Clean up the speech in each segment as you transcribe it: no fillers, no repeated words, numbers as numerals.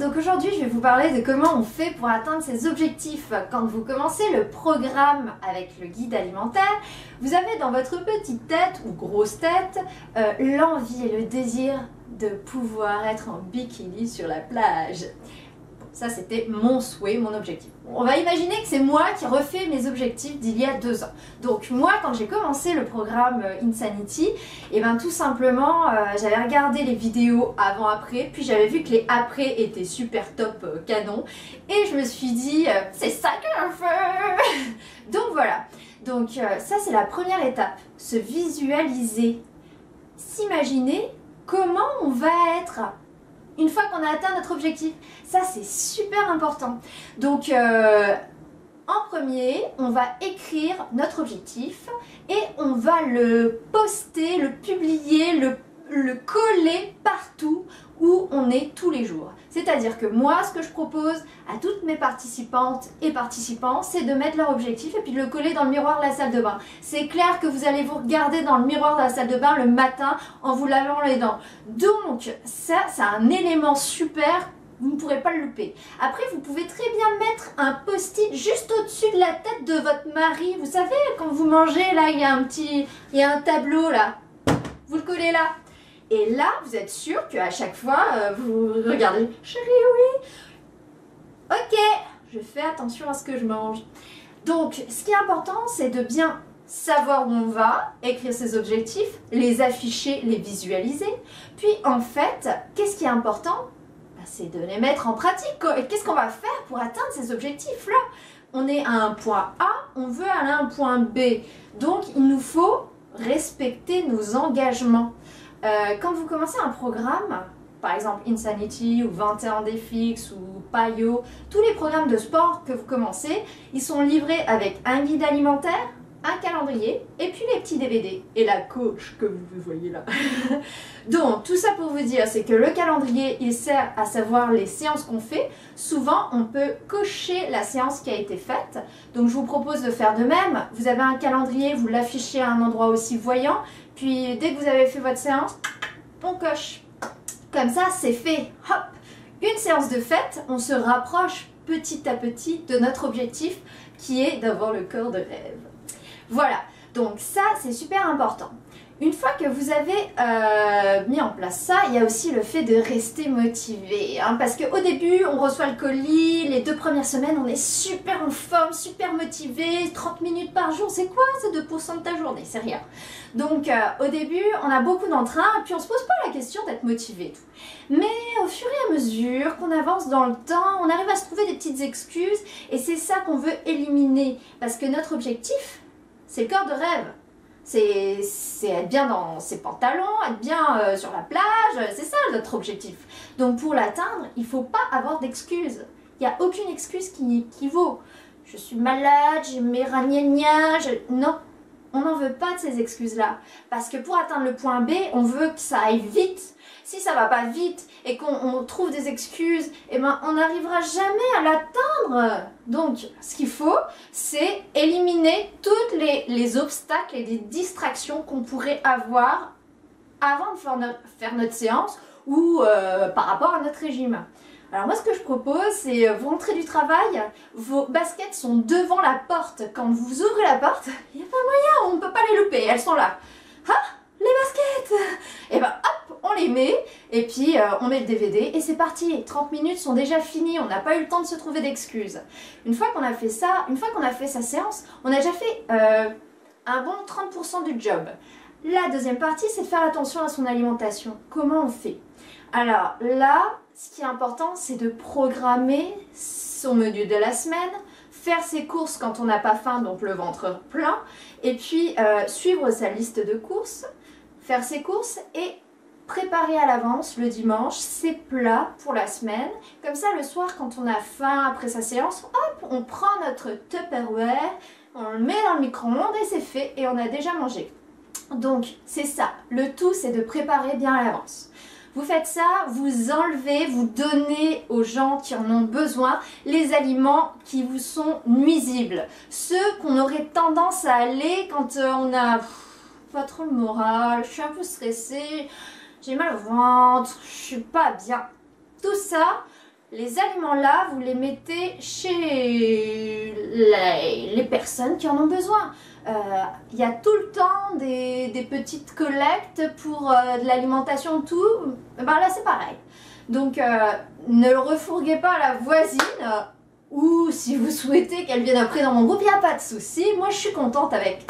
donc aujourd'hui je vais vous parler de comment on fait pour atteindre ses objectifs. Quand vous commencez le programme avec le guide alimentaire, vous avez dans votre petite tête ou grosse tête l'envie et le désir de pouvoir être en bikini sur la plage. Ça, c'était mon souhait, mon objectif. On va imaginer que c'est moi qui refais mes objectifs d'il y a 2 ans. Donc moi, quand j'ai commencé le programme Insanity, et ben tout simplement, j'avais regardé les vidéos avant-après, puis j'avais vu que les après étaient super top canon, et je me suis dit, c'est ça que je veux. Donc voilà. Donc ça, c'est la première étape, se visualiser, s'imaginer comment on va être une fois qu'on a atteint notre objectif. Ça, c'est super important. Donc, en premier, on va écrire notre objectif et on va le poster, le publier, le coller partout où on est tous les jours. C'est-à-dire que moi, ce que je propose à toutes mes participantes et participants, c'est de mettre leur objectif et puis de le coller dans le miroir de la salle de bain. C'est clair que vous allez vous regarder dans le miroir de la salle de bain le matin en vous lavant les dents. Donc, ça, c'est un élément super. Vous ne pourrez pas le louper. Après, vous pouvez très bien mettre un post-it juste au-dessus de la tête de votre mari. Vous savez, quand vous mangez, là, il y a un tableau, là. Vous le collez là. Et là, vous êtes sûr qu'à chaque fois, vous regardez « Chérie, oui, ok, je fais attention à ce que je mange. » Donc, ce qui est important, c'est de bien savoir où on va, écrire ses objectifs, les afficher, les visualiser. Puis, en fait, qu'est-ce qui est important? C'est de les mettre en pratique. Et qu'est-ce qu'on va faire pour atteindre ces objectifs-là? On est à un point A, on veut aller à un point B. Donc, il nous faut respecter nos engagements. Quand vous commencez un programme, par exemple Insanity ou 21 Défix ou Payo, tous les programmes de sport que vous commencez, ils sont livrés avec un guide alimentaire, un calendrier et puis les petits DVD et la coach que vous voyez là. Donc tout ça pour vous dire, c'est que le calendrier il sert à savoir les séances qu'on fait. Souvent on peut cocher la séance qui a été faite, donc je vous propose de faire de même. Vous avez un calendrier, vous l'affichez à un endroit aussi voyant, puis dès que vous avez fait votre séance, on coche. Comme ça c'est fait, hop. Une séance de fête, on se rapproche petit à petit de notre objectif qui est d'avoir le corps de rêve. Voilà, donc ça c'est super important. Une fois que vous avez mis en place ça, il y a aussi le fait de rester motivé. Hein, parce qu'au début, on reçoit le colis, les 2 premières semaines, on est super en forme, super motivé, 30 minutes par jour, c'est quoi? C'est 2% de ta journée, c'est rien. Donc au début, on a beaucoup d'entrain, puis on se pose pas la question d'être motivé. Mais au fur et à mesure qu'on avance dans le temps, on arrive à se trouver des petites excuses, et c'est ça qu'on veut éliminer. Parce que notre objectif, c'est le corps de rêve. C'est être bien dans ses pantalons, être bien sur la plage, c'est ça notre objectif. Donc pour l'atteindre, il ne faut pas avoir d'excuses. Il n'y a aucune excuse qui vaut. Je suis malade, j'ai mes ragnagnas, non, on n'en veut pas de ces excuses-là. Parce que pour atteindre le point B, on veut que ça aille vite. Si ça va pas vite et qu'on trouve des excuses, eh ben on n'arrivera jamais à l'atteindre. Donc, ce qu'il faut, c'est éliminer tous les obstacles et les distractions qu'on pourrait avoir avant de faire notre séance ou par rapport à notre régime. Alors moi, ce que je propose, c'est vous rentrez du travail, vos baskets sont devant la porte. Quand vous ouvrez la porte, il n'y a pas moyen, on ne peut pas les louper, elles sont là. Ah, les baskets! Et ben hop, on les met et puis on met le DVD et c'est parti. 30 minutes sont déjà finies, on n'a pas eu le temps de se trouver d'excuses. Une fois qu'on a fait ça, une fois qu'on a fait sa séance, on a déjà fait un bon 30% du job. La deuxième partie, c'est de faire attention à son alimentation. Comment on fait? Alors là, ce qui est important, c'est de programmer son menu de la semaine, faire ses courses quand on n'a pas faim, donc le ventre plein, et puis suivre sa liste de courses, faire ses courses et préparer à l'avance le dimanche ses plats pour la semaine. Comme ça, le soir, quand on a faim après sa séance, hop, on prend notre Tupperware, on le met dans le micro-ondes et c'est fait et on a déjà mangé. Donc, c'est ça. Le tout, c'est de préparer bien à l'avance. Vous faites ça, vous enlevez, vous donnez aux gens qui en ont besoin les aliments qui vous sont nuisibles. Ceux qu'on aurait tendance à aller quand on a pas trop le moral, je suis un peu stressée, j'ai mal au ventre, je suis pas bien. Tout ça, Les aliments là, vous les mettez chez les personnes qui en ont besoin. Il y a tout le temps des petites collectes pour de l'alimentation, tout. Ben là, c'est pareil. Donc, ne le refourguez pas à la voisine. Ou si vous souhaitez qu'elle vienne après dans mon groupe, il n'y a pas de souci. Moi, je suis contente avec.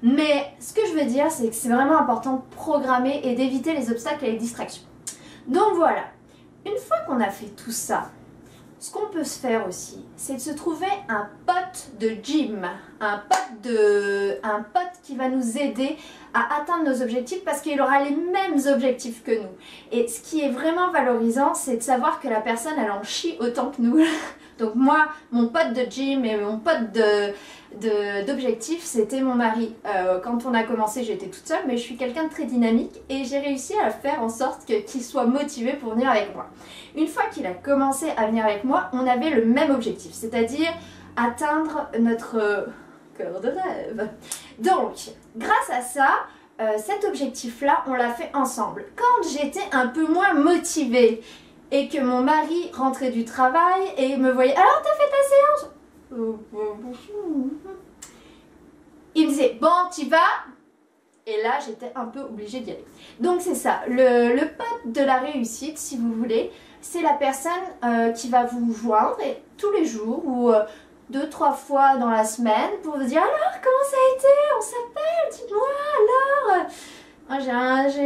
Mais ce que je veux dire, c'est que c'est vraiment important de programmer et d'éviter les obstacles et les distractions. Donc voilà. Une fois qu'on a fait tout ça, ce qu'on peut se faire aussi, c'est de se trouver un pote de gym, un pote qui va nous aider à atteindre nos objectifs parce qu'il aura les mêmes objectifs que nous. Et ce qui est vraiment valorisant, c'est de savoir que la personne, elle en chie autant que nous. Donc moi, mon pote de gym et mon pote d'objectifs, c'était mon mari. Quand on a commencé, j'étais toute seule, mais je suis quelqu'un de très dynamique et j'ai réussi à faire en sorte qu'il soit motivé pour venir avec moi. Une fois qu'il a commencé à venir avec moi, on avait le même objectif, c'est-à-dire atteindre notre cœur de rêve. Donc, grâce à ça, cet objectif-là, on l'a fait ensemble. Quand j'étais un peu moins motivée et que mon mari rentrait du travail et me voyait « Alors, t'as fait ta séance ?» Il me disait « Bon, t'y vas ?» Et là, j'étais un peu obligée d'y aller. Donc, c'est ça. Le pote de la réussite, si vous voulez, c'est la personne qui va vous joindre et, tous les jours ou 2-3 fois dans la semaine pour vous dire « Alors, comment ça a été? On s'appelle, dites-moi alors !» J'ai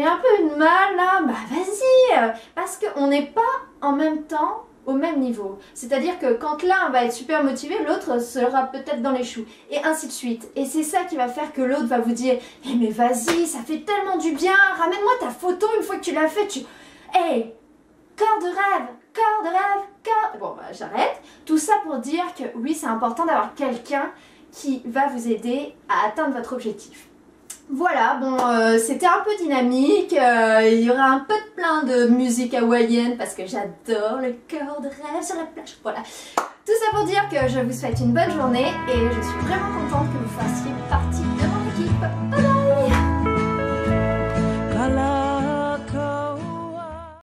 un peu de mal là, bah vas-y, parce qu'on n'est pas en même temps au même niveau. C'est-à-dire que quand l'un va être super motivé, l'autre sera peut-être dans les choux, et ainsi de suite. Et c'est ça qui va faire que l'autre va vous dire « Eh mais vas-y, ça fait tellement du bien, ramène-moi ta photo une fois que tu l'as fait, tu... Hey, corps de rêve, corps de rêve, corps... » Bon bah j'arrête. Tout ça pour dire que oui, c'est important d'avoir quelqu'un qui va vous aider à atteindre votre objectif. Voilà, bon, c'était un peu dynamique, il y aura un peu de plein de musique hawaïenne parce que j'adore le cœur de rêve sur la plage, voilà. Tout ça pour dire que je vous souhaite une bonne journée et je suis vraiment contente que vous fassiez partie de mon équipe. Bye bye.